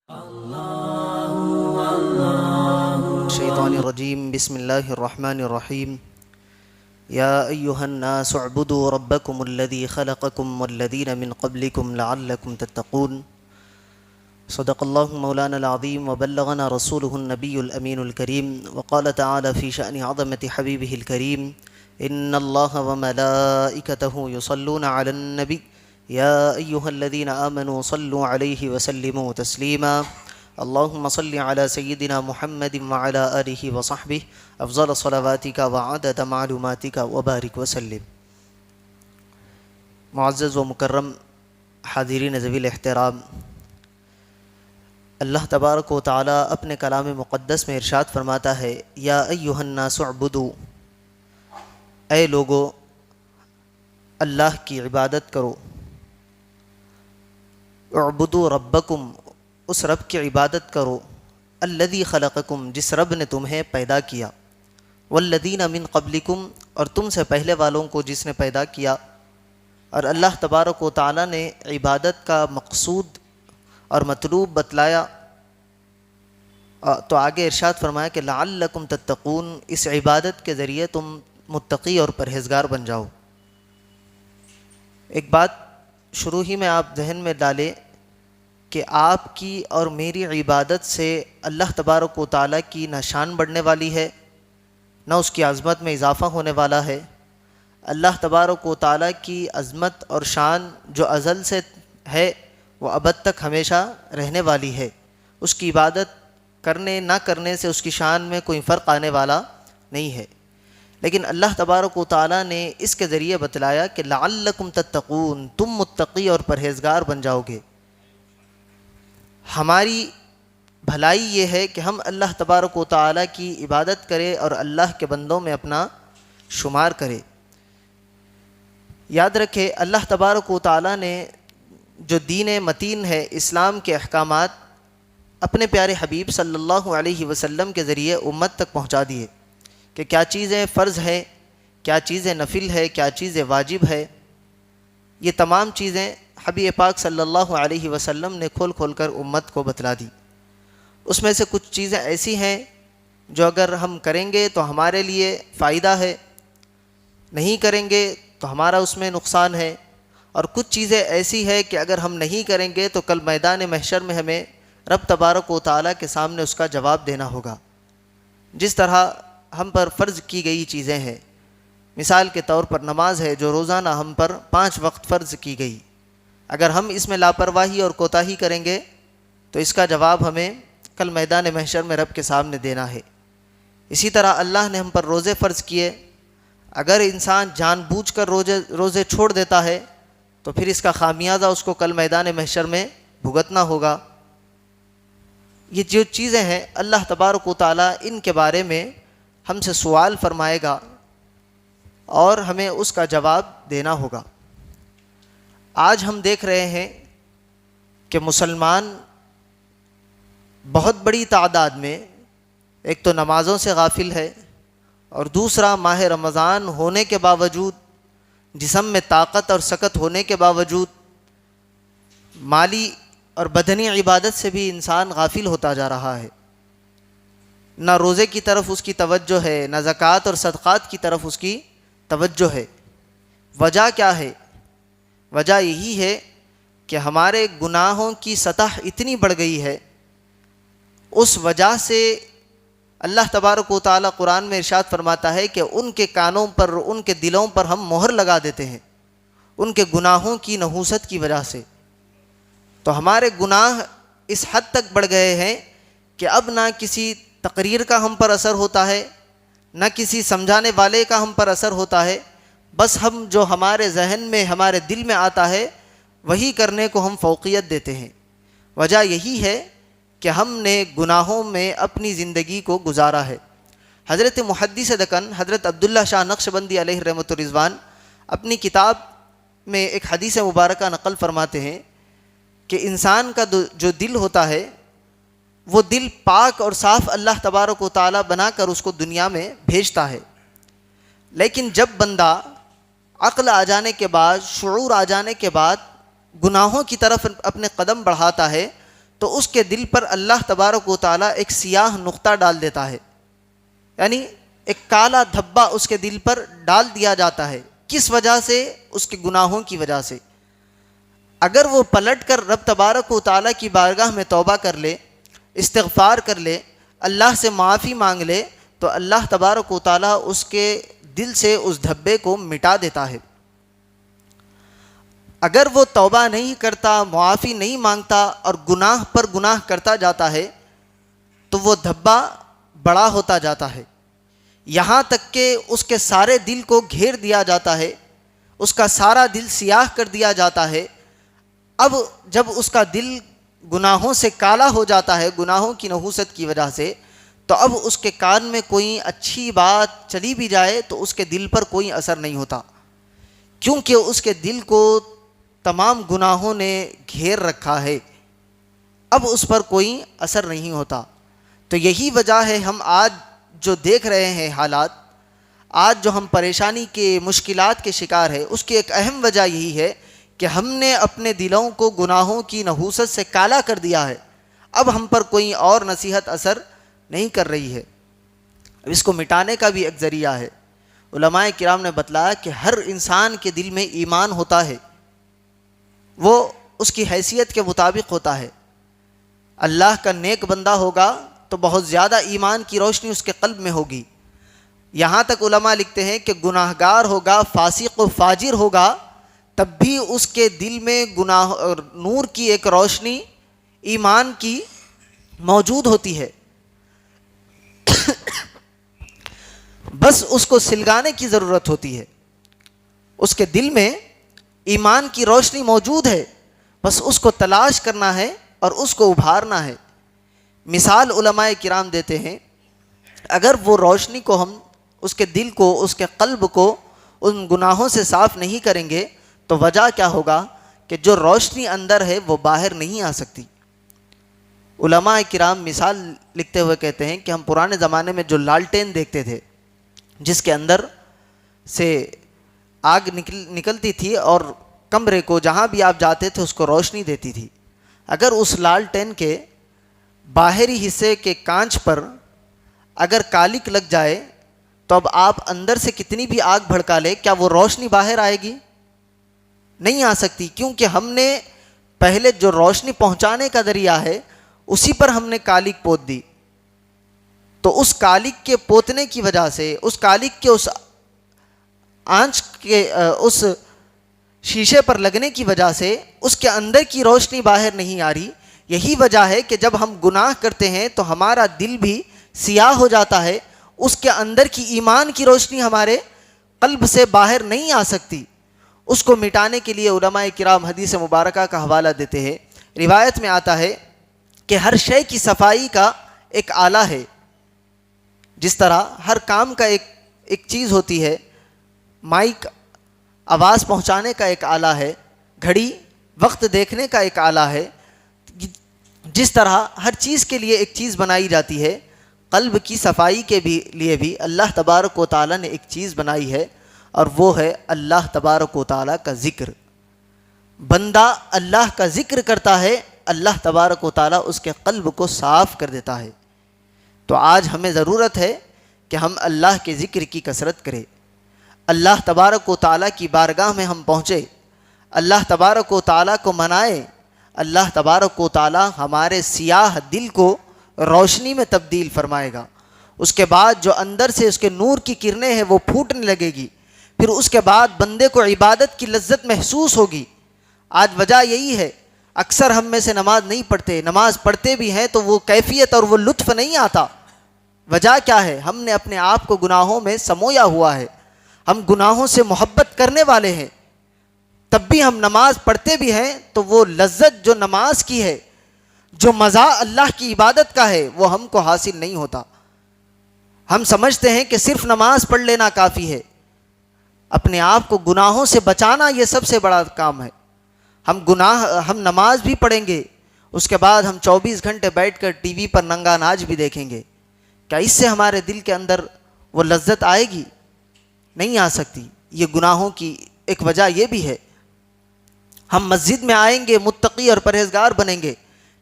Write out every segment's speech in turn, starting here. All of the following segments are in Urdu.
الشيطان الرجيم بسم الله الرحمن الرحيم يا أيها الناس اعبدوا ربكم الذي خلقكم والذين من قبلكم لعلكم تتقون صدق الله مولانا العظيم وبلغنا رسوله النبي الأمين الكريم وقال تعالى في شأن عظمة حبيبه الكريم إن الله وملائكته يصلون على النبي يا أيها الذين آمنوا صلوا عليه وسلموا تسليما اللهم صل على سيدنا محمد وعلى آله وصحبه افضل صلواتك وعدد معلوماتك وبارك وسلم۔ معزز و مکرم حاضرین ذوی الاحترام، اللہ تبارک و تعالی اپنے کلام مقدس میں ارشاد فرماتا ہے یا ایھا الناس اعبدوا، اے لوگو اللہ کی عبادت کرو، اعبدوا ربکم، اس رب کی عبادت کرو، الذی خلقکم، جس رب نے تمہیں پیدا کیا، والذین من قبلکم، اور تم سے پہلے والوں کو جس نے پیدا کیا۔ اور اللہ تبارک و تعالی نے عبادت کا مقصود اور مطلوب بتلایا تو آگے ارشاد فرمایا کہ لعلکم تتقون، اس عبادت کے ذریعے تم متقی اور پرہیزگار بن جاؤ۔ ایک بات شروع ہی میں آپ ذہن میں ڈالیں کہ آپ کی اور میری عبادت سے اللہ تبارک و تعالیٰ کی نہ شان بڑھنے والی ہے، نہ اس کی عظمت میں اضافہ ہونے والا ہے۔ اللہ تبارک و تعالیٰ کی عظمت اور شان جو ازل سے ہے وہ ابد تک ہمیشہ رہنے والی ہے، اس کی عبادت کرنے نہ کرنے سے اس کی شان میں کوئی فرق آنے والا نہیں ہے۔ لیکن اللہ تبارک و تعالیٰ نے اس کے ذریعے بتلایا کہ لعلکم تتقون، تم متقی اور پرہیزگار بن جاؤ گے۔ ہماری بھلائی یہ ہے کہ ہم اللہ تبارک و تعالیٰ کی عبادت کریں اور اللہ کے بندوں میں اپنا شمار کرے۔ یاد رکھے اللہ تبارک و تعالیٰ نے جو دین متین ہے، اسلام کے احکامات اپنے پیارے حبیب صلی اللہ علیہ وسلم کے ذریعے امت تک پہنچا دیے کہ کیا چیزیں فرض ہے، کیا چیزیں نفل ہے، کیا چیزیں واجب ہے۔ یہ تمام چیزیں حبیب پاک صلی اللہ علیہ وسلم نے کھول کھول کر امت کو بتلا دی۔ اس میں سے کچھ چیزیں ایسی ہیں جو اگر ہم کریں گے تو ہمارے لیے فائدہ ہے، نہیں کریں گے تو ہمارا اس میں نقصان ہے، اور کچھ چیزیں ایسی ہیں کہ اگر ہم نہیں کریں گے تو کل میدان محشر میں ہمیں رب تبارک و تعالیٰ کے سامنے اس کا جواب دینا ہوگا۔ جس طرح ہم پر فرض کی گئی چیزیں ہیں، مثال کے طور پر نماز ہے جو روزانہ ہم پر 5 وقت فرض کی گئی، اگر ہم اس میں لاپرواہی اور کوتاہی کریں گے تو اس کا جواب ہمیں کل میدان محشر میں رب کے سامنے دینا ہے۔ اسی طرح اللہ نے ہم پر روزے فرض کیے، اگر انسان جان بوجھ کر روزے چھوڑ دیتا ہے تو پھر اس کا خامیازہ اس کو کل میدان محشر میں بھگتنا ہوگا۔ یہ جو چیزیں ہیں اللہ تبارک و تعالیٰ ان کے بارے میں ہم سے سوال فرمائے گا اور ہمیں اس کا جواب دینا ہوگا۔ آج ہم دیکھ رہے ہیں کہ مسلمان بہت بڑی تعداد میں ایک تو نمازوں سے غافل ہے، اور دوسرا ماہ رمضان ہونے کے باوجود، جسم میں طاقت اور سکت ہونے کے باوجود، مالی اور بدنی عبادت سے بھی انسان غافل ہوتا جا رہا ہے۔ نہ روزے کی طرف اس کی توجہ ہے، نہ زکوٰۃ اور صدقات کی طرف اس کی توجہ ہے۔ وجہ کیا ہے؟ وجہ یہی ہے کہ ہمارے گناہوں کی سطح اتنی بڑھ گئی ہے، اس وجہ سے اللہ تبارک و تعالیٰ قرآن میں ارشاد فرماتا ہے کہ ان کے کانوں پر، ان کے دلوں پر ہم مہر لگا دیتے ہیں، ان کے گناہوں کی نحوست کی وجہ سے۔ تو ہمارے گناہ اس حد تک بڑھ گئے ہیں کہ اب نہ کسی تقریر کا ہم پر اثر ہوتا ہے، نہ کسی سمجھانے والے کا ہم پر اثر ہوتا ہے، بس ہم جو ہمارے ذہن میں، ہمارے دل میں آتا ہے وہی کرنے کو ہم فوقیت دیتے ہیں۔ وجہ یہی ہے کہ ہم نے گناہوں میں اپنی زندگی کو گزارا ہے۔ حضرت محدث دکن حضرت عبداللہ شاہ نقشبندی علیہ رحمۃ الرضوان اپنی کتاب میں ایک حدیث مبارکہ نقل فرماتے ہیں کہ انسان کا جو دل ہوتا ہے وہ دل پاک اور صاف اللہ تبارک و تعالیٰ بنا کر اس کو دنیا میں بھیجتا ہے، لیکن جب بندہ عقل آ جانے کے بعد، شعور آ جانے کے بعد گناہوں کی طرف اپنے قدم بڑھاتا ہے تو اس کے دل پر اللہ تبارک و تعالیٰ ایک سیاہ نقطہ ڈال دیتا ہے، یعنی ایک کالا دھبا اس کے دل پر ڈال دیا جاتا ہے۔ کس وجہ سے؟ اس کے گناہوں کی وجہ سے۔ اگر وہ پلٹ کر رب تبارک و تعالیٰ کی بارگاہ میں توبہ کر لے، استغفار کر لے، اللہ سے معافی مانگ لے، تو اللہ تبارک و تعالیٰ اس کے دل سے اس دھبے کو مٹا دیتا ہے۔ اگر وہ توبہ نہیں کرتا، معافی نہیں مانگتا اور گناہ پر گناہ کرتا جاتا ہے تو وہ دھبا بڑا ہوتا جاتا ہے، یہاں تک کہ اس کے سارے دل کو گھیر دیا جاتا ہے، اس کا سارا دل سیاہ کر دیا جاتا ہے۔ اب جب اس کا دل گناہوں سے کالا ہو جاتا ہے، گناہوں کی نحوست کی وجہ سے، تو اب اس کے کان میں کوئی اچھی بات چلی بھی جائے تو اس کے دل پر کوئی اثر نہیں ہوتا، کیونکہ اس کے دل کو تمام گناہوں نے گھیر رکھا ہے، اب اس پر کوئی اثر نہیں ہوتا۔ تو یہی وجہ ہے ہم آج جو دیکھ رہے ہیں حالات، آج جو ہم پریشانی کے، مشکلات کے شکار ہے، اس کی ایک اہم وجہ یہی ہے کہ ہم نے اپنے دلوں کو گناہوں کی نحوست سے کالا کر دیا ہے، اب ہم پر کوئی اور نصیحت اثر نہیں کر رہی ہے۔ اب اس کو مٹانے کا بھی ایک ذریعہ ہے۔ علماء کرام نے بتلایا کہ ہر انسان کے دل میں ایمان ہوتا ہے، وہ اس کی حیثیت کے مطابق ہوتا ہے۔ اللہ کا نیک بندہ ہوگا تو بہت زیادہ ایمان کی روشنی اس کے قلب میں ہوگی، یہاں تک علماء لکھتے ہیں کہ گناہگار ہوگا، فاسق و فاجر ہوگا، تب بھی اس کے دل میں گناہ اور نور کی ایک روشنی ایمان کی موجود ہوتی ہے، بس اس کو سلگانے کی ضرورت ہوتی ہے۔ اس کے دل میں ایمان کی روشنی موجود ہے، بس اس کو تلاش کرنا ہے اور اس کو ابھارنا ہے۔ مثال علماء کرام دیتے ہیں، اگر وہ روشنی کو ہم اس کے دل کو، اس کے قلب کو ان گناہوں سے صاف نہیں کریں گے تو وجہ کیا ہوگا کہ جو روشنی اندر ہے وہ باہر نہیں آ سکتی۔ علماء کرام مثال لکھتے ہوئے کہتے ہیں کہ ہم پرانے زمانے میں جو لالٹین دیکھتے تھے، جس کے اندر سے آگ نکلتی تھی اور کمرے کو جہاں بھی آپ جاتے تھے اس کو روشنی دیتی تھی، اگر اس لالٹین کے باہری حصے کے کانچ پر اگر کالک لگ جائے تو اب آپ اندر سے کتنی بھی آگ بھڑکا لے، کیا وہ روشنی باہر آئے گی؟ نہیں آ سکتی، کیونکہ ہم نے پہلے جو روشنی پہنچانے کا ذریعہ ہے اسی پر ہم نے کالک پوت دی، تو اس کالک کے پوتنے کی وجہ سے، اس کالک کے اس آنچ کے اس شیشے پر لگنے کی وجہ سے اس کے اندر کی روشنی باہر نہیں آ رہی۔ یہی وجہ ہے کہ جب ہم گناہ کرتے ہیں تو ہمارا دل بھی سیاہ ہو جاتا ہے، اس کے اندر کی ایمان کی روشنی ہمارے قلب سے باہر نہیں آ سکتی۔ اس کو مٹانے کے لیے علماء کرام حدیث مبارکہ کا حوالہ دیتے ہیں۔ روایت میں آتا ہے کہ ہر شے کی صفائی کا ایک آلہ ہے، جس طرح ہر کام کا ایک چیز ہوتی ہے، مائک آواز پہنچانے کا ایک آلہ ہے، گھڑی وقت دیکھنے کا ایک آلہ ہے، جس طرح ہر چیز کے لیے ایک چیز بنائی جاتی ہے، قلب کی صفائی کے لیے بھی اللہ تبارک و تعالیٰ نے ایک چیز بنائی ہے، اور وہ ہے اللہ تبارک و تعالیٰ کا ذکر۔ بندہ اللہ کا ذکر کرتا ہے، اللہ تبارک و تعالیٰ اس کے قلب کو صاف کر دیتا ہے۔ تو آج ہمیں ضرورت ہے کہ ہم اللہ کے ذکر کی کثرت کریں، اللہ تبارک و تعالیٰ کی بارگاہ میں ہم پہنچے، اللہ تبارک و تعالیٰ کو منائے، اللہ تبارک و تعالیٰ ہمارے سیاہ دل کو روشنی میں تبدیل فرمائے گا۔ اس کے بعد جو اندر سے اس کے نور کی کرنیں ہیں وہ پھوٹنے لگے گی، پھر اس کے بعد بندے کو عبادت کی لذت محسوس ہوگی۔ آج وجہ یہی ہے، اکثر ہم میں سے نماز نہیں پڑھتے، نماز پڑھتے بھی ہیں تو وہ کیفیت اور وہ لطف نہیں آتا۔ وجہ کیا ہے؟ ہم نے اپنے آپ کو گناہوں میں سمویا ہوا ہے، ہم گناہوں سے محبت کرنے والے ہیں، تب بھی ہم نماز پڑھتے بھی ہیں تو وہ لذت جو نماز کی ہے، جو مزہ اللہ کی عبادت کا ہے، وہ ہم کو حاصل نہیں ہوتا۔ ہم سمجھتے ہیں کہ صرف نماز پڑھ لینا کافی ہے، اپنے آپ کو گناہوں سے بچانا یہ سب سے بڑا کام ہے۔ ہم نماز بھی پڑھیں گے، اس کے بعد ہم 24 گھنٹے بیٹھ کر ٹی وی پر ننگا ناچ بھی دیکھیں گے، کیا اس سے ہمارے دل کے اندر وہ لذت آئے گی؟ نہیں آ سکتی۔ یہ گناہوں کی ایک وجہ یہ بھی ہے، ہم مسجد میں آئیں گے، متقی اور پرہیزگار بنیں گے،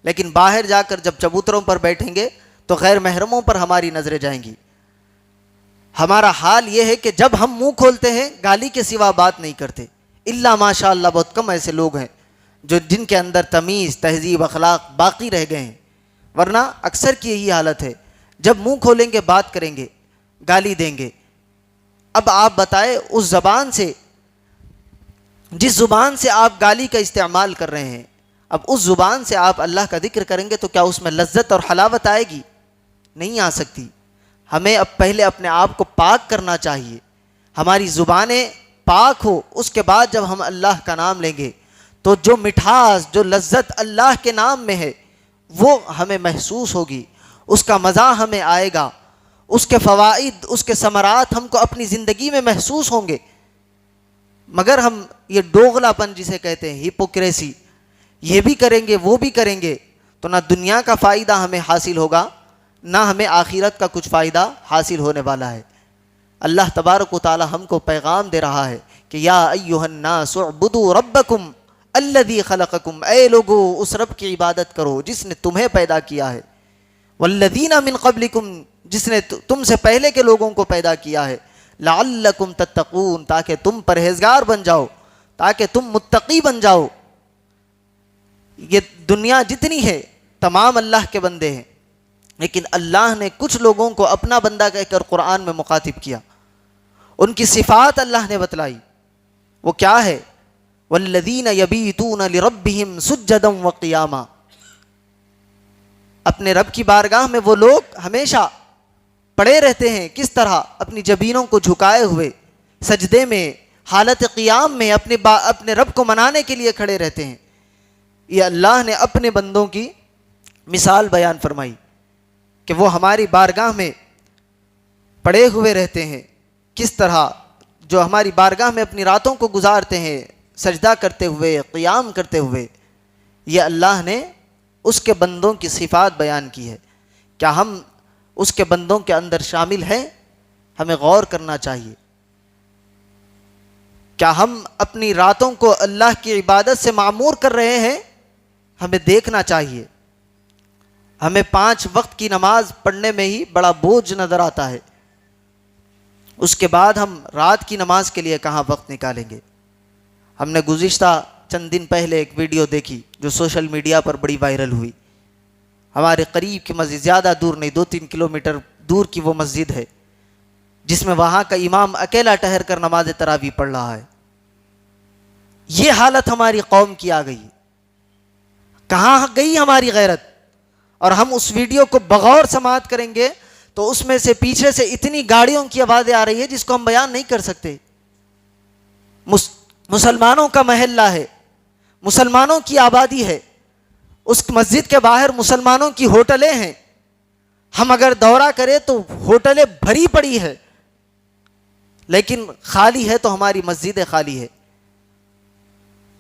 لیکن باہر جا کر جب چبوتروں پر بیٹھیں گے تو غیر محرموں پر ہماری نظریں جائیں گی. ہمارا حال یہ ہے کہ جب ہم منہ کھولتے ہیں گالی کے سوا بات نہیں کرتے. الا ماشاء اللہ بہت کم ایسے لوگ ہیں جن کے اندر تمیز، تہذیب، اخلاق باقی رہ گئے ہیں، ورنہ اکثر کی یہی حالت ہے. جب منہ کھولیں گے بات کریں گے، گالی دیں گے. اب آپ بتائیں اس زبان سے، جس زبان سے آپ گالی کا استعمال کر رہے ہیں، اب اس زبان سے آپ اللہ کا ذکر کریں گے تو کیا اس میں لذت اور حلاوت آئے گی؟ نہیں آ سکتی. ہمیں اب پہلے اپنے آپ کو پاک کرنا چاہیے، ہماری زبانیں پاک ہو، اس کے بعد جب ہم اللہ کا نام لیں گے تو جو مٹھاس، جو لذت اللہ کے نام میں ہے وہ ہمیں محسوس ہوگی، اس کا مزہ ہمیں آئے گا، اس کے فوائد، اس کے ثمرات ہم کو اپنی زندگی میں محسوس ہوں گے. مگر ہم یہ ڈوغلا پن جسے کہتے ہیں، ہپوکریسی، یہ بھی کریں گے وہ بھی کریں گے تو نہ دنیا کا فائدہ ہمیں حاصل ہوگا، نہ ہمیں آخرت کا کچھ فائدہ حاصل ہونے والا ہے. اللہ تبارک و تعالی ہم کو پیغام دے رہا ہے کہ یا ایھا الناس اعبدوا ربکم الذی خلقکم، اے لوگو اس رب کی عبادت کرو جس نے تمہیں پیدا کیا ہے، والذین من قبلکم، جس نے تم سے پہلے کے لوگوں کو پیدا کیا ہے، لعلکم تتقون، تاکہ تم پرہیزگار بن جاؤ، تاکہ تم متقی بن جاؤ. یہ دنیا جتنی ہے تمام اللہ کے بندے ہیں، لیکن اللہ نے کچھ لوگوں کو اپنا بندہ کہہ کر قرآن میں مخاطب کیا. ان کی صفات اللہ نے بتلائی. وہ کیا ہے؟ والذین یبیتون لربہم سجدا وقیاما، اپنے رب کی بارگاہ میں وہ لوگ ہمیشہ پڑے رہتے ہیں. کس طرح؟ اپنی جبینوں کو جھکائے ہوئے سجدے میں، حالت قیام میں اپنے رب کو منانے کے لیے کھڑے رہتے ہیں. یہ اللہ نے اپنے بندوں کی مثال بیان فرمائی کہ وہ ہماری بارگاہ میں پڑے ہوئے رہتے ہیں. کس طرح؟ جو ہماری بارگاہ میں اپنی راتوں کو گزارتے ہیں سجدہ کرتے ہوئے، قیام کرتے ہوئے. یہ اللہ نے اس کے بندوں کی صفات بیان کی ہے. کیا ہم اس کے بندوں کے اندر شامل ہیں؟ ہمیں غور کرنا چاہیے. کیا ہم اپنی راتوں کو اللہ کی عبادت سے معمور کر رہے ہیں؟ ہمیں دیکھنا چاہیے. ہمیں 5 وقت کی نماز پڑھنے میں ہی بڑا بوجھ نظر آتا ہے، اس کے بعد ہم رات کی نماز کے لیے کہاں وقت نکالیں گے؟ ہم نے گزشتہ چند دن پہلے ایک ویڈیو دیکھی جو سوشل میڈیا پر بڑی وائرل ہوئی. ہمارے قریب کی مسجد، زیادہ دور نہیں، 2-3 کلومیٹر دور کی وہ مسجد ہے جس میں وہاں کا امام اکیلا ٹہر کر نماز تراویح پڑھ رہا ہے. یہ حالت ہماری قوم کی آ گئی. کہاں گئی ہماری غیرت؟ اور ہم اس ویڈیو کو بغور سماعت کریں گے تو اس میں سے پیچھے سے اتنی گاڑیوں کی آوازیں آ رہی ہے جس کو ہم بیان نہیں کر سکتے. مسلمانوں کا محلہ ہے، مسلمانوں کی آبادی ہے، اس مسجد کے باہر مسلمانوں کی ہوٹلیں ہیں. ہم اگر دورہ کریں تو ہوٹلیں بھری پڑی ہے، لیکن خالی ہے تو ہماری مسجدیں خالی ہے.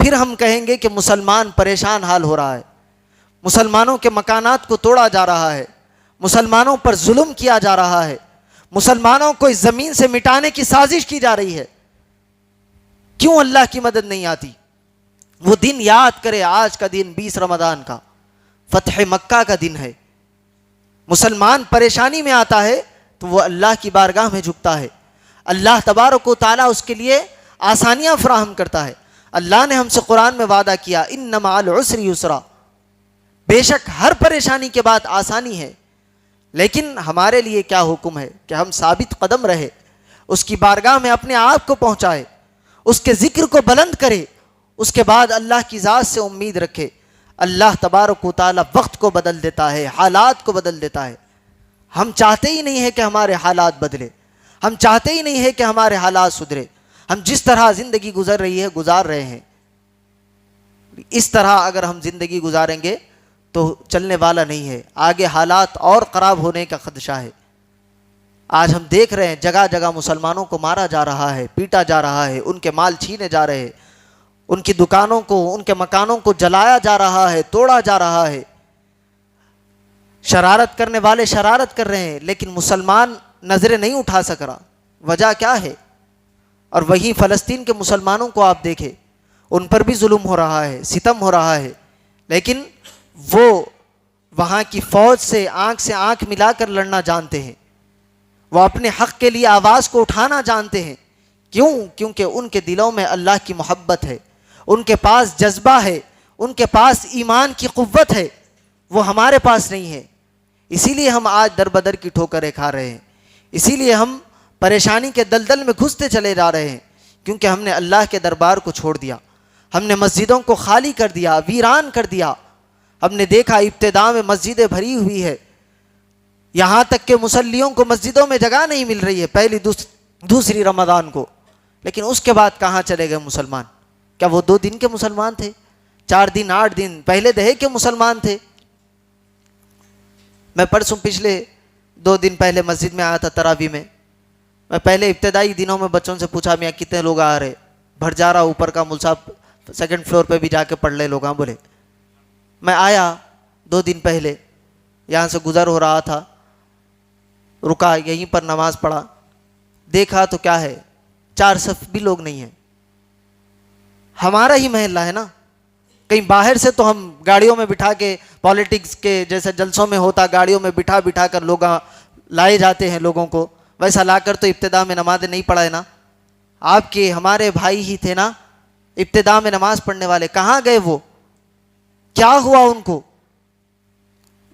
پھر ہم کہیں گے کہ مسلمان پریشان حال ہو رہا ہے، مسلمانوں کے مکانات کو توڑا جا رہا ہے، مسلمانوں پر ظلم کیا جا رہا ہے، مسلمانوں کو اس زمین سے مٹانے کی سازش کی جا رہی ہے. کیوں اللہ کی مدد نہیں آتی؟ وہ دن یاد کرے، آج کا دن 20 رمضان کا فتح مکہ کا دن ہے. مسلمان پریشانی میں آتا ہے تو وہ اللہ کی بارگاہ میں جھکتا ہے. اللہ تبارک و تعالیٰ اس کے لیے آسانیاں فراہم کرتا ہے. اللہ نے ہم سے قرآن میں وعدہ کیا ان مع العسر یسرا، بے شک ہر پریشانی کے بعد آسانی ہے. لیکن ہمارے لیے کیا حکم ہے کہ ہم ثابت قدم رہے، اس کی بارگاہ میں اپنے آپ کو پہنچائے، اس کے ذکر کو بلند کرے، اس کے بعد اللہ کی ذات سے امید رکھے. اللہ تبارک و تعالیٰ وقت کو بدل دیتا ہے، حالات کو بدل دیتا ہے. ہم چاہتے ہی نہیں ہے کہ ہمارے حالات بدلے، ہم چاہتے ہی نہیں ہے کہ ہمارے حالات سدھرے. ہم جس طرح زندگی گزر رہی ہے گزار رہے ہیں. اس طرح اگر ہم زندگی گزاریں گے تو چلنے والا نہیں ہے. آگے حالات اور خراب ہونے کا خدشہ ہے. آج ہم دیکھ رہے ہیں جگہ جگہ مسلمانوں کو مارا جا رہا ہے، پیٹا جا رہا ہے، ان کے مال چھینے جا رہے ہیں، ان کی دکانوں کو، ان کے مکانوں کو جلایا جا رہا ہے، توڑا جا رہا ہے. شرارت کرنے والے شرارت کر رہے ہیں لیکن مسلمان نظریں نہیں اٹھا سک رہا. وجہ کیا ہے؟ اور وہیں فلسطین کے مسلمانوں کو آپ دیکھیں، ان پر بھی ظلم ہو رہا ہے، ستم ہو رہا ہے، لیکن وہ وہاں کی فوج سے آنکھ ملا کر لڑنا جانتے ہیں، وہ اپنے حق کے لیے آواز کو اٹھانا جانتے ہیں۔ کیوں؟ کیونکہ ان کے دلوں میں اللہ کی محبت ہے، ان کے پاس جذبہ ہے، ان کے پاس ایمان کی قوت ہے، وہ ہمارے پاس نہیں ہے۔ اسی لیے ہم آج در بدر کی ٹھوکریں کھا رہے ہیں، اسی لیے ہم پریشانی کے دلدل میں گھستے چلے جا رہے ہیں، کیونکہ ہم نے اللہ کے دربار کو چھوڑ دیا، ہم نے مسجدوں کو خالی کر دیا، ویران کر دیا۔ ہم نے دیکھا ابتدا میں مسجدیں بھری ہوئی ہے، یہاں تک کہ مصلیوں کو مسجدوں میں جگہ نہیں مل رہی ہے پہلی دوسری رمضان کو، لیکن اس کے بعد کہاں چلے گئے مسلمان؟ کیا وہ 2 دن کے مسلمان تھے؟ 4 دن 8 دن پہلے دہے کے مسلمان تھے؟ میں پچھلے 2 دن پہلے مسجد میں آیا تھا تراویح میں پہلے ابتدائی دنوں میں بچوں سے پوچھا میاں کتنے لوگ آ رہے؟ بھر جا رہا اوپر کا مول صاحب 2nd فلور پہ بھی جا کے پڑھ لے لوگ، ہاں بولے۔ میں آیا 2 دن پہلے، یہاں سے گزر ہو رہا تھا، رکا یہیں پر نماز پڑھا، دیکھا تو کیا ہے 4 صف بھی لوگ نہیں ہیں۔ ہمارا ہی محلہ ہے نا، کہیں باہر سے تو ہم گاڑیوں میں بٹھا کے پالیٹکس کے جیسے جلسوں میں ہوتا گاڑیوں میں بٹھا کر لوگ لائے جاتے ہیں لوگوں کو، ویسا لا کر تو ابتدا میں نماز نہیں پڑھائے نا۔ آپ کے ہمارے بھائی ہی تھے نا ابتدا میں نماز پڑھنے والے، کہاں گئے وہ؟ کیا ہوا ان کو؟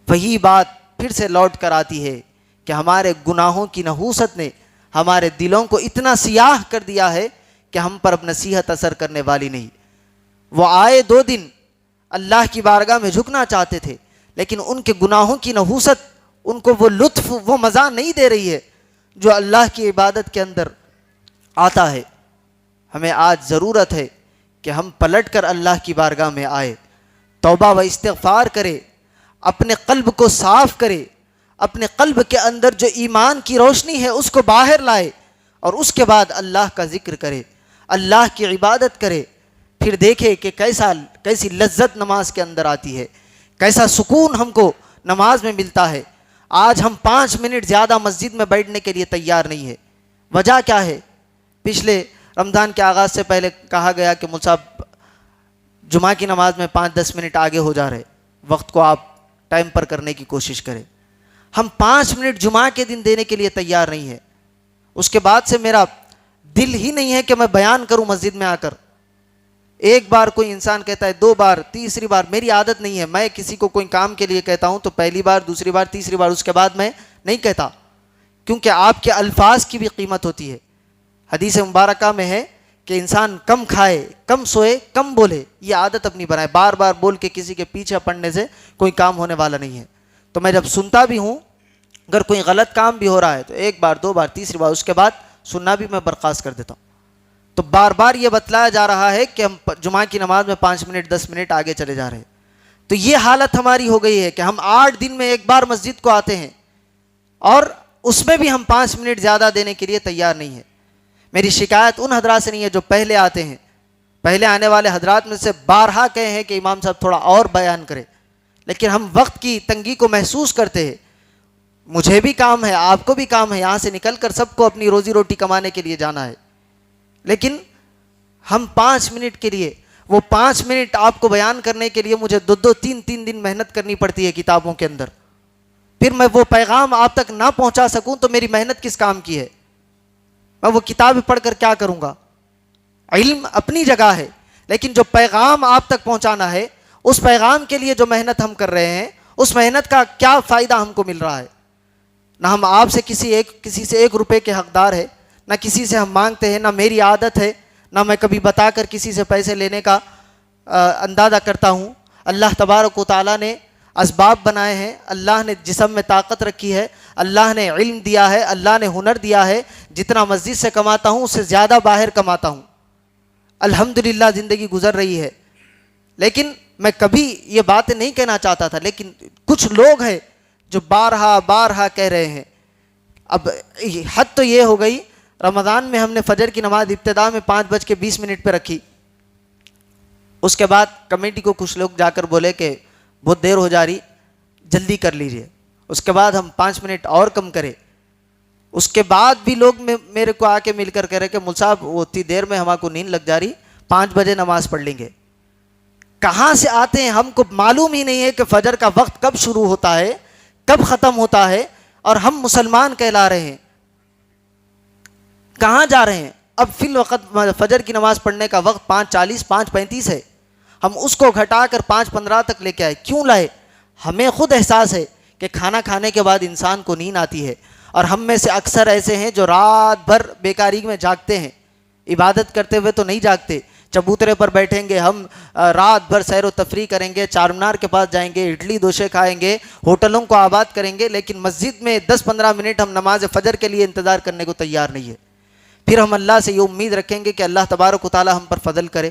وہی بات پھر سے لوٹ کر آتی ہے کہ ہمارے گناہوں کی نحوست نے ہمارے دلوں کو اتنا سیاہ کر دیا ہے کہ ہم پر اب نصیحت اثر کرنے والی نہیں۔ وہ آئے 2 دن اللہ کی بارگاہ میں جھکنا چاہتے تھے، لیکن ان کے گناہوں کی نحوست ان کو وہ لطف وہ مزہ نہیں دے رہی ہے جو اللہ کی عبادت کے اندر آتا ہے۔ ہمیں آج ضرورت ہے کہ ہم پلٹ کر اللہ کی بارگاہ میں آئے، توبہ و استغفار کرے، اپنے قلب کو صاف کرے، اپنے قلب کے اندر جو ایمان کی روشنی ہے اس کو باہر لائے، اور اس کے بعد اللہ کا ذکر کرے، اللہ کی عبادت کرے۔ پھر دیکھے کہ کیسی لذت نماز کے اندر آتی ہے، کیسا سکون ہم کو نماز میں ملتا ہے۔ آج ہم 5 منٹ زیادہ مسجد میں بیٹھنے کے لیے تیار نہیں ہے۔ وجہ کیا ہے؟ پچھلے رمضان کے آغاز سے پہلے کہا گیا کہ مول صاحب جمعہ کی نماز میں 5-10 منٹ آگے ہو جا رہے، وقت کو آپ ٹائم پر کرنے کی کوشش کریں۔ ہم 5 منٹ جمعہ کے دن دینے کے لیے تیار نہیں ہے۔ اس کے بعد سے میرا دل ہی نہیں ہے کہ میں بیان کروں مسجد میں آ کر۔ ایک بار کوئی انسان کہتا ہے، 2 بار، تیسری بار، میری عادت نہیں ہے۔ میں کسی کو کوئی کام کے لیے کہتا ہوں تو پہلی بار، دوسری بار، تیسری بار، اس کے بعد میں نہیں کہتا، کیونکہ آپ کے الفاظ کی بھی قیمت ہوتی ہے۔ حدیث مبارکہ میں ہے کہ انسان کم کھائے، کم سوئے، کم بولے، یہ عادت اپنی بنائے۔ بار بار بول کے کسی کے پیچھے پڑنے سے کوئی کام ہونے والا نہیں ہے۔ تو میں جب سنتا بھی ہوں، اگر کوئی غلط کام بھی ہو رہا ہے تو 1 بار، 2 بار، تیسری بار، اس کے بعد سننا بھی میں برخاست کر دیتا ہوں۔ تو بار بار یہ بتلایا جا رہا ہے کہ ہم جمعہ کی نماز میں 5 منٹ 10 منٹ آگے چلے جا رہے ہیں۔ تو یہ حالت ہماری ہو گئی ہے کہ ہم 8 دن میں 1 بار مسجد کو آتے ہیں، اور اس میں بھی ہم 5 منٹ زیادہ دینے کے لیے تیار نہیں ہیں۔ میری شکایت ان حضرات سے نہیں ہے جو پہلے آتے ہیں، پہلے آنے والے حضرات میں سے بارہا کہے ہیں کہ امام صاحب تھوڑا اور بیان کرے، لیکن ہم وقت کی تنگی کو محسوس کرتے ہیں۔ مجھے بھی کام ہے، آپ کو بھی کام ہے، یہاں سے نکل کر سب کو اپنی روزی روٹی کمانے کے لیے جانا ہے، لیکن ہم 5 منٹ کے لیے، وہ 5 منٹ آپ کو بیان کرنے کے لیے مجھے 2 3 دن محنت کرنی پڑتی ہے کتابوں کے اندر، پھر میں وہ پیغام آپ تک نہ پہنچا سکوں تو میری محنت کس کام کی ہے؟ میں وہ کتاب پڑھ کر کیا کروں گا؟ علم اپنی جگہ ہے، لیکن جو پیغام آپ تک پہنچانا ہے، اس پیغام کے لیے جو محنت ہم کر رہے ہیں، اس محنت کا کیا فائدہ ہم کو مل رہا ہے؟ نہ ہم آپ سے کسی سے 1 روپے کے حقدار ہے، نہ کسی سے ہم مانگتے ہیں، نہ میری عادت ہے، نہ میں کبھی بتا کر کسی سے پیسے لینے کا اندازہ کرتا ہوں۔ اللہ تبارک و تعالیٰ نے اسباب بنائے ہیں، اللہ نے جسم میں طاقت رکھی ہے، اللہ نے علم دیا ہے، اللہ نے ہنر دیا ہے۔ جتنا مسجد سے کماتا ہوں اس سے زیادہ باہر کماتا ہوں، الحمدللہ زندگی گزر رہی ہے۔ لیکن میں کبھی یہ باتیں نہیں کہنا چاہتا تھا، لیکن کچھ لوگ ہیں جو بارہا کہہ رہے ہیں۔ اب حد تو یہ ہو گئی، رمضان میں ہم نے فجر کی نماز ابتدا میں 5:20 پہ رکھی، اس کے بعد کمیٹی کو کچھ لوگ جا کر بولے کہ بہت دیر ہو جا رہی، جلدی کر لیجئے۔ اس کے بعد ہم 5 منٹ اور کم کرے۔ اس کے بعد بھی لوگ میرے کو آ کے مل کر کہہ رہے کہ مول صاحب وہ اتنی دیر میں ہمارے کو نیند لگ جا رہی، 5 بجے نماز پڑھ لیں گے۔ کہاں سے آتے ہیں ہم کو معلوم ہی نہیں ہے کہ فجر کا وقت کب شروع ہوتا ہے کب ختم ہوتا ہے، اور ہم مسلمان کہلا رہے ہیں. کہاں جا رہے ہیں؟ اب فی الوقت فجر کی نماز پڑھنے کا وقت 5:40 5:35 ہے، ہم اس کو گھٹا کر 5:15 تک لے کے آئے. کیوں لائے؟ ہمیں خود احساس ہے کہ کھانا کھانے کے بعد انسان کو نیند آتی ہے، اور ہم میں سے اکثر ایسے ہیں جو رات بھر بیکاری میں جاگتے ہیں. عبادت کرتے ہوئے تو نہیں جاگتے، چبوترے پر بیٹھیں گے ہم، رات بھر سیر و تفریح کریں گے، چار مینار کے پاس جائیں گے، اڈلی دوشے کھائیں گے، ہوٹلوں کو آباد کریں گے، لیکن مسجد میں 10-15 منٹ ہم نماز فجر کے لیے انتظار کرنے کو تیار نہیں ہے. پھر ہم اللہ سے یہ امید رکھیں گے کہ اللہ تبارک و تعالی ہم پر فضل کرے،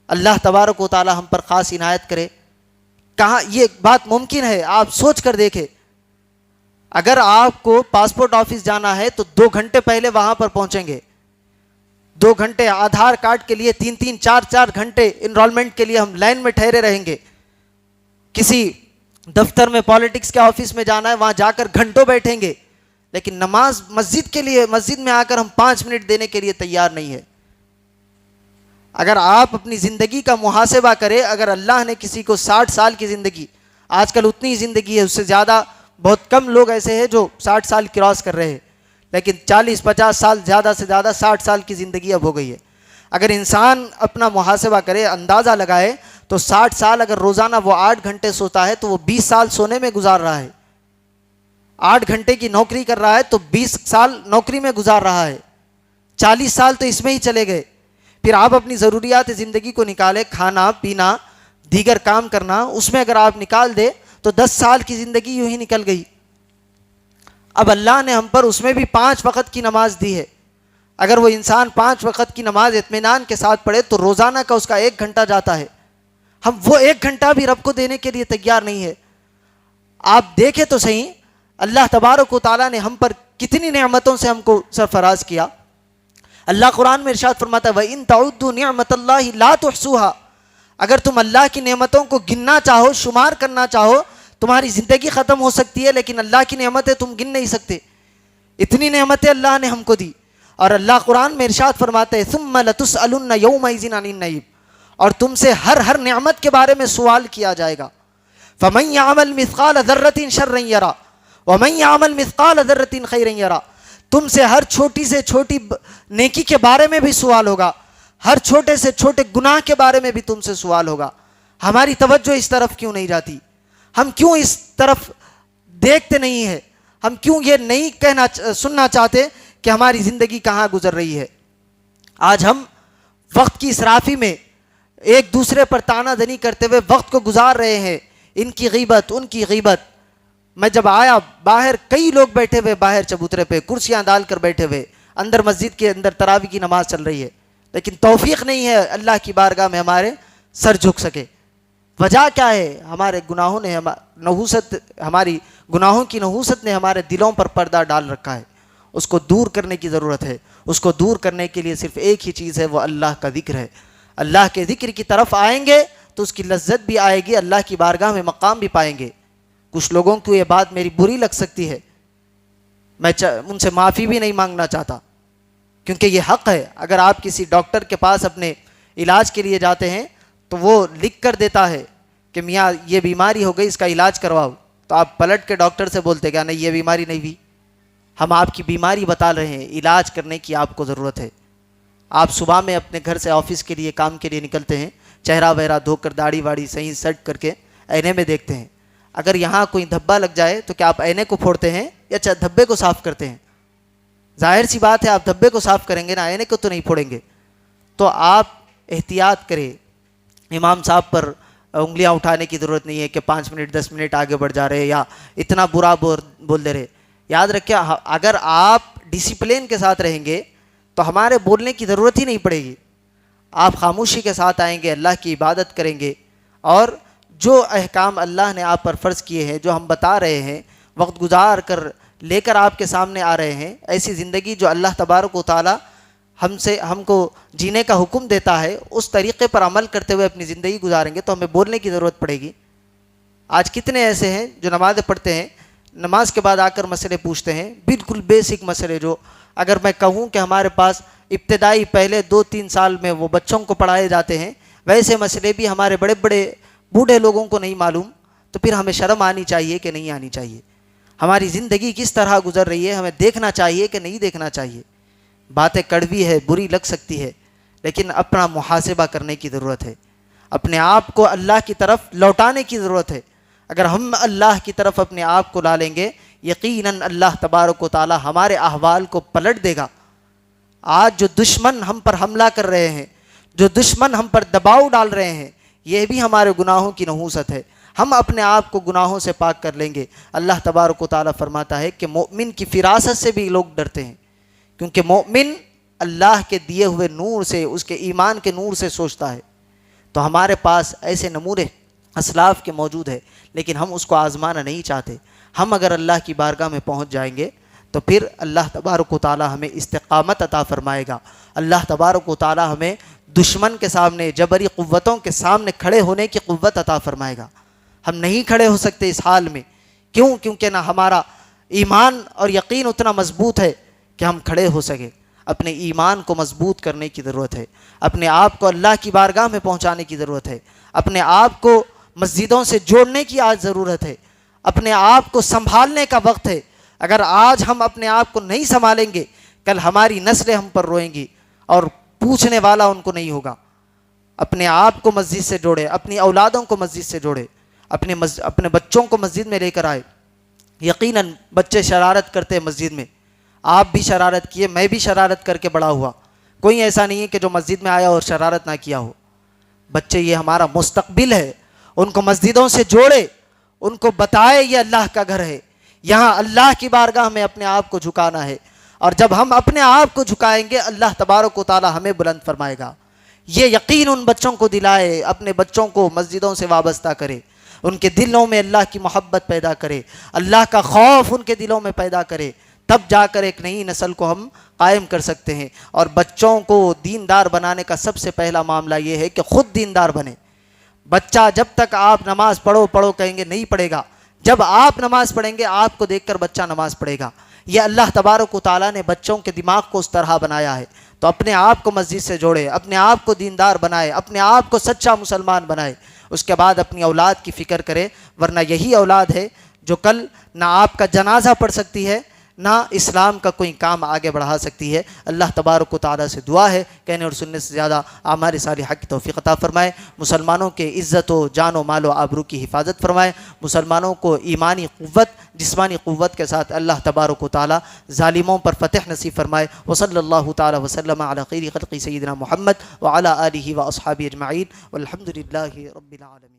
اللہ تبارک و تعالی ہم پر خاص عنایت کرے. کہاں یہ بات ممکن ہے؟ آپ سوچ کر دیکھیں. اگر آپ کو پاسپورٹ آفس جانا ہے تو 2 گھنٹے پہلے وہاں پر پہنچیں گے. 2 گھنٹے آدھار کارڈ کے لیے 3-3 4-4 گھنٹے انرولمنٹ کے لیے ہم لائن میں ٹھہرے رہیں گے. کسی دفتر میں پالیٹکس کے آفس میں جانا ہے، وہاں جا کر گھنٹوں بیٹھیں گے، لیکن نماز مسجد کے لیے مسجد میں آ کر ہم 5 منٹ دینے کے لیے تیار نہیں ہے. اگر آپ اپنی زندگی کا محاسبہ کریں، اگر اللہ نے کسی کو 60 سال کی زندگی، آج کل اتنی زندگی ہے، اس سے زیادہ بہت کم لوگ ایسے ہیں جو 60 سال کراس کر رہے ہیں، لیکن 40-50 سال زیادہ سے زیادہ 60 سال کی زندگی اب ہو گئی ہے. اگر انسان اپنا محاسبہ کرے، اندازہ لگائے، تو 60 سال اگر روزانہ وہ 8 گھنٹے سوتا ہے تو وہ 20 سال سونے میں گزار رہا ہے. 8 گھنٹے کی نوکری کر رہا ہے تو 20 سال نوکری میں گزار رہا ہے. 40 سال تو اس میں ہی چلے گئے. پھر آپ اپنی ضروریات زندگی کو نکالے، کھانا پینا دیگر کام کرنا، اس میں اگر آپ نکال دے تو 10 سال کی زندگی یوں ہی نکل گئی. اب اللہ نے ہم پر اس میں بھی 5 وقت کی نماز دی ہے. اگر وہ انسان 5 وقت کی نماز اطمینان کے ساتھ پڑھے تو روزانہ کا اس کا 1 گھنٹہ جاتا ہے. ہم وہ 1 گھنٹہ بھی رب کو دینے کے لیے تیار نہیں ہے. آپ دیکھیں تو صحیح، اللہ تبارک و تعالیٰ نے ہم پر کتنی نعمتوں سے ہم کو سرفراز کیا. اللہ قرآن میں ارشاد فرماتا ہے وَإِن تَعُدُّوا نِعْمَةَ اللَّهِ لَا تُحْصُوهَا. اگر تم اللہ کی نعمتوں کو گننا چاہو، شمار کرنا چاہو، تمہاری زندگی ختم ہو سکتی ہے، لیکن اللہ کی نعمتیں تم گن نہیں سکتے. اتنی نعمتیں اللہ نے ہم کو دی. اور اللہ قرآن میں ارشاد فرماتا ہے ثُمَّ لَتُسْأَلُنَّ يَوْمَئِذٍ عَنِ النَّعِيمِ. اور تم سے ہر نعمت کے بارے میں سوال کیا جائے گا. فَمَن يَعْمَلْ مِثْقَالَ ذَرَّةٍ شَرًّا يَرَهُ وَمَن يَعْمَلْ مِثْقَالَ ذَرَّةٍ خَيْرًا يَرَهُ. تم سے ہر چھوٹی سے چھوٹی نیکی کے بارے میں بھی سوال ہوگا، ہر چھوٹے سے چھوٹے گناہ کے بارے میں بھی تم سے سوال ہوگا. ہماری توجہ اس طرف کیوں نہیں جاتی؟ ہم کیوں اس طرف دیکھتے نہیں ہیں؟ ہم کیوں یہ نہیں سننا چاہتے کہ ہماری زندگی کہاں گزر رہی ہے؟ آج ہم وقت کی اسرافی میں ایک دوسرے پر تانا دنی کرتے ہوئے وقت کو گزار رہے ہیں. ان کی غیبت، ان کی غیبت. میں جب آیا باہر کئی لوگ بیٹھے ہوئے، باہر چبوترے پہ کرسیاں ڈال کر بیٹھے ہوئے، اندر مسجد کے اندر تراویح کی نماز چل رہی ہے، لیکن توفیق نہیں ہے اللہ کی بارگاہ میں ہمارے سر جھک سکے. وجہ کیا ہے؟ ہمارے گناہوں نے ہماری گناہوں کی نحوست نے ہمارے دلوں پر پردہ ڈال رکھا ہے. اس کو دور کرنے کی ضرورت ہے. اس کو دور کرنے کے لیے صرف ایک ہی چیز ہے، وہ اللہ کا ذکر ہے. اللہ کے ذکر کی طرف آئیں گے تو اس کی لذت بھی آئے گی، اللہ کی بارگاہ میں مقام بھی پائیں گے. کچھ لوگوں کو یہ بات میری بری لگ سکتی ہے، میں ان سے معافی بھی نہیں مانگنا چاہتا، کیونکہ یہ حق ہے. اگر آپ کسی ڈاکٹر کے پاس اپنے علاج کے لیے جاتے ہیں تو وہ لکھ کر دیتا ہے کہ میاں یہ بیماری ہو گئی، اس کا علاج کرواؤ، تو آپ پلٹ کے ڈاکٹر سے بولتے کہ نہیں یہ بیماری نہیں ہوئی. ہم آپ کی بیماری بتا رہے ہیں، علاج کرنے کی آپ کو ضرورت ہے. آپ صبح میں اپنے گھر سے آفس کے لیے کام کے لیے نکلتے ہیں، چہرہ وہرہ دھو کر داڑھی واڑی صحیح سیٹ کر کے آئینے میں دیکھتے ہیں. اگر یہاں کوئی دھبا لگ جائے تو کیا آپ آئینے کو پھوڑتے ہیں یا دھبے کو صاف کرتے ہیں؟ ظاہر سی بات ہے آپ دھبے کو صاف کریں گے نا، آئینے کو تو نہیں پھوڑیں گے. تو آپ احتیاط کریں. امام صاحب پر انگلیاں اٹھانے کی ضرورت نہیں ہے کہ 5 منٹ 10 منٹ آگے بڑھ جا رہے یا اتنا برا بول دے رہے. یاد رکھیں اگر آپ ڈسپلن کے ساتھ رہیں گے تو ہمارے بولنے کی ضرورت ہی نہیں پڑے گی. آپ خاموشی کے ساتھ آئیں گے، اللہ کی عبادت کریں گے، اور جو احکام اللہ نے آپ پر فرض کیے ہیں، جو ہم بتا رہے ہیں، وقت گزار کر لے کر آپ کے سامنے آ رہے ہیں، ایسی زندگی جو اللہ تبارک و تعالی ہم کو جینے کا حکم دیتا ہے، اس طریقے پر عمل کرتے ہوئے اپنی زندگی گزاریں گے تو ہمیں بولنے کی ضرورت پڑے گی. آج کتنے ایسے ہیں جو نمازیں پڑھتے ہیں، نماز کے بعد آ کر مسئلے پوچھتے ہیں، بالکل بیسک مسئلے جو اگر میں کہوں کہ ہمارے پاس ابتدائی پہلے 2-3 سال میں وہ بچوں کو پڑھائے جاتے ہیں، ویسے مسئلے بھی ہمارے بڑے بڑے بوڑھے لوگوں کو نہیں معلوم، تو پھر ہمیں شرم آنی چاہیے کہ نہیں آنی چاہیے؟ ہماری زندگی کس طرح گزر رہی ہے، ہمیں دیکھنا چاہیے کہ نہیں دیکھنا چاہیے؟ باتیں کڑوی ہے، بری لگ سکتی ہے، لیکن اپنا محاسبہ کرنے کی ضرورت ہے، اپنے آپ کو اللہ کی طرف لوٹانے کی ضرورت ہے۔ اگر ہم اللہ کی طرف اپنے آپ کو لا لیں گے، یقیناً اللہ تبارک و تعالی ہمارے احوال کو پلٹ دے گا۔ آج جو دشمن ہم پر حملہ کر رہے ہیں، جو دشمن ہم پر دباؤ ڈال رہے ہیں، یہ بھی ہمارے گناہوں کی نحوست ہے۔ ہم اپنے آپ کو گناہوں سے پاک کر لیں گے۔ اللہ تبارک و تعالی فرماتا ہے کہ مومن کی فراست سے بھی لوگ ڈرتے ہیں، کیونکہ مومن اللہ کے دیے ہوئے نور سے، اس کے ایمان کے نور سے سوچتا ہے۔ تو ہمارے پاس ایسے نمونے اسلاف کے موجود ہے، لیکن ہم اس کو آزمانا نہیں چاہتے۔ ہم اگر اللہ کی بارگاہ میں پہنچ جائیں گے تو پھر اللہ تبارک و تعالی ہمیں استقامت عطا فرمائے گا۔ اللہ تبارک و تعالی ہمیں دشمن کے سامنے، جبری قوتوں کے سامنے کھڑے ہونے کی قوت عطا فرمائے گا۔ ہم نہیں کھڑے ہو سکتے اس حال میں، کیوں؟ کیونکہ نہ ہمارا ایمان اور یقین اتنا مضبوط ہے کہ ہم کھڑے ہو سکیں۔ اپنے ایمان کو مضبوط کرنے کی ضرورت ہے، اپنے آپ کو اللہ کی بارگاہ میں پہنچانے کی ضرورت ہے، اپنے آپ کو مسجدوں سے جوڑنے کی آج ضرورت ہے، اپنے آپ کو سنبھالنے کا وقت ہے۔ اگر آج ہم اپنے آپ کو نہیں سنبھالیں گے، کل ہماری نسلیں ہم پر روئیں گی اور پوچھنے والا ان کو نہیں ہوگا۔ اپنے آپ کو مسجد سے جوڑے، اپنی اولادوں کو مسجد سے جوڑے، اپنے بچوں کو مسجد میں لے کر آئے۔ یقیناً بچے شرارت کرتے ہیں مسجد میں، آپ بھی شرارت کیے، میں بھی شرارت کر کے بڑا ہوا، کوئی ایسا نہیں ہے کہ جو مسجد میں آیا اور شرارت نہ کیا ہو۔ بچے یہ ہمارا مستقبل ہے، ان کو مسجدوں سے جوڑے، ان کو بتائے یہ اللہ کا گھر ہے، یہاں اللہ کی بارگاہ میں اپنے آپ کو جھکانا ہے، اور جب ہم اپنے آپ کو جھکائیں گے اللہ تبارک و تعالی ہمیں بلند فرمائے گا۔ یہ یقین ان بچوں کو دلائے، اپنے بچوں کو مسجدوں سے وابستہ کرے، ان کے دلوں میں اللہ کی محبت پیدا کرے، اللہ کا خوف ان کے دلوں میں پیدا کرے، تب جا کر ایک نئی نسل کو ہم قائم کر سکتے ہیں۔ اور بچوں کو دیندار بنانے کا سب سے پہلا معاملہ یہ ہے کہ خود دیندار بنے۔ بچہ جب تک آپ نماز پڑھو پڑھو کہیں گے نہیں پڑھے گا، جب آپ نماز پڑھیں گے آپ کو دیکھ کر بچہ نماز پڑھے گا۔ یہ اللہ تبارک و تعالیٰ نے بچوں کے دماغ کو اس طرح بنایا ہے۔ تو اپنے آپ کو مسجد سے جوڑے، اپنے آپ کو دیندار بنائے، اپنے آپ کو سچا مسلمان بنائے، اس کے بعد اپنی اولاد کی فکر کرے، ورنہ یہی اولاد ہے جو کل نہ آپ کا جنازہ پڑھ سکتی ہے، نہ اسلام کا کوئی کام آگے بڑھا سکتی ہے۔ اللہ تبارک و تعالیٰ سے دعا ہے کہنے اور سننے سے زیادہ اعمال صالحہ کی توفیق عطا فرمائے، مسلمانوں کے عزت و جان و مال و آبرو کی حفاظت فرمائے، مسلمانوں کو ایمانی قوت، جسمانی قوت کے ساتھ اللہ تبارک و تعالیٰ ظالموں پر فتح نصیب فرمائے۔ وصلی اللہ تعالیٰ وسلم علی خیر خلق سیدنا محمد وعلی آلہ و اصحابہ اجمعین والحمد للہ رب العالمین۔